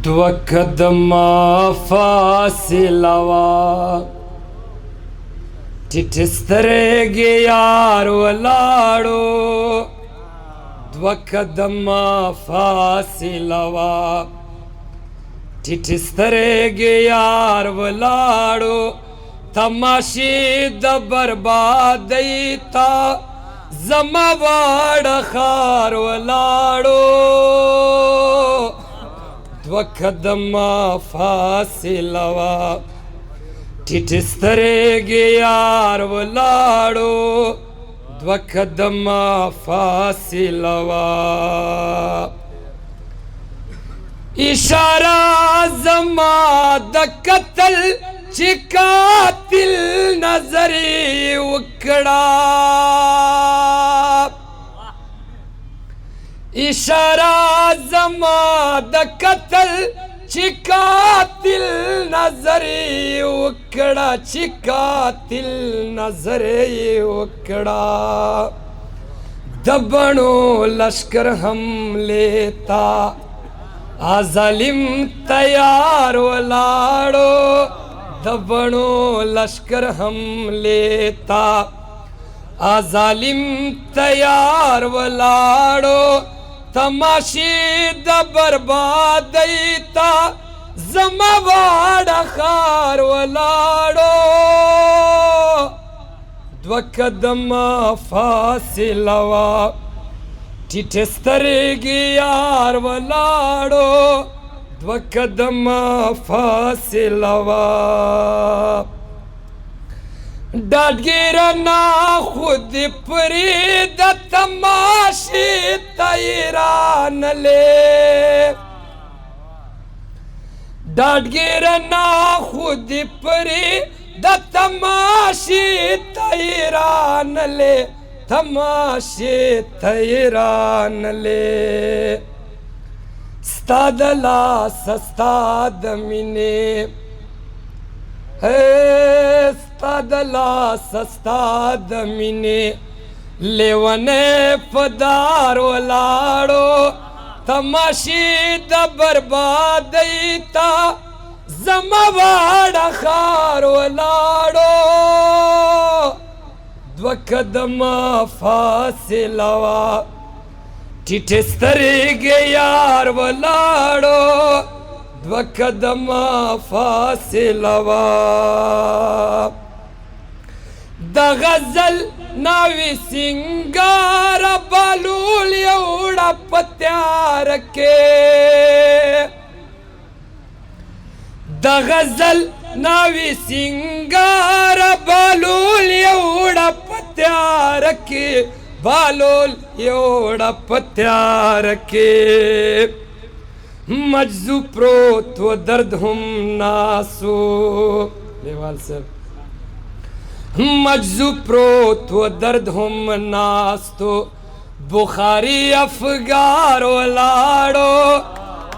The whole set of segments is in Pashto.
دو قدمه فاصله وه ټیټ سترګې یار ولاړو دوه قدمه فاصله وه ټیټ سترګې یار ولاړو تماشې د بربادۍ ته زما واړه ښار ولاړو دوه قدمه فاصله وه ټیټ سترګې یار ولاړو دوه قدمه فاصله وه اشاره زما د قتل چې قاتل نظر یې وکړه اشاره زما د قتل چې قاتل نظر یې وکړه چې قاتل نظر یې وکړه د بڼو لشکر حملې ته ظالم تیار ولاړو د بڼو لشکر حملې ته ظالم تیار ولاړو تماشې د بربادۍ ته زما واړه ښار ولاړو دوه قدمه فاصله وه ټیټ سترګې یار ولاړو دوه قدمه فاصله وه ډاډګیره نه خود پرېږده تماشې ته یې رانلې ډاډګیره نه خود پرېږده تماشې ته یې رانلې تماشې ته یې رانلې ستا د لاسه ستا د مینې ستا د لاسه ستا د مینې لیونی فدار ولاړو تماشې د بربادۍ ته زما واړه ښار ولاړو دوه قدمه فاصله وه ټیټ سترګې یار ولاړو دوه قدمه فاصله وه د غزل ناوې سینګاره بالول یوړه په تیاره کې د غزل ناوې سینګاره بالول یوړه په تیاره کې بالول یوړه په تیاره کې مجذوب پروت و درد هم ناسو لیوال صاحب مجذوب پروت و درد هم ناستو بخاری افگار ولاړو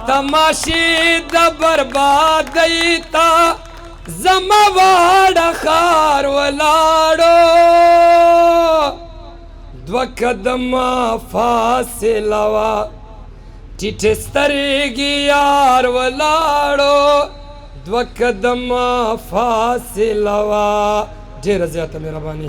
تماشې د بربادۍ ته زما واړه ښار ولاړو دوه قدمه فاصله وه ټیټ سترګې یار ولاړو دوه قدمه فاصله وه ډېره زیاته مهرباني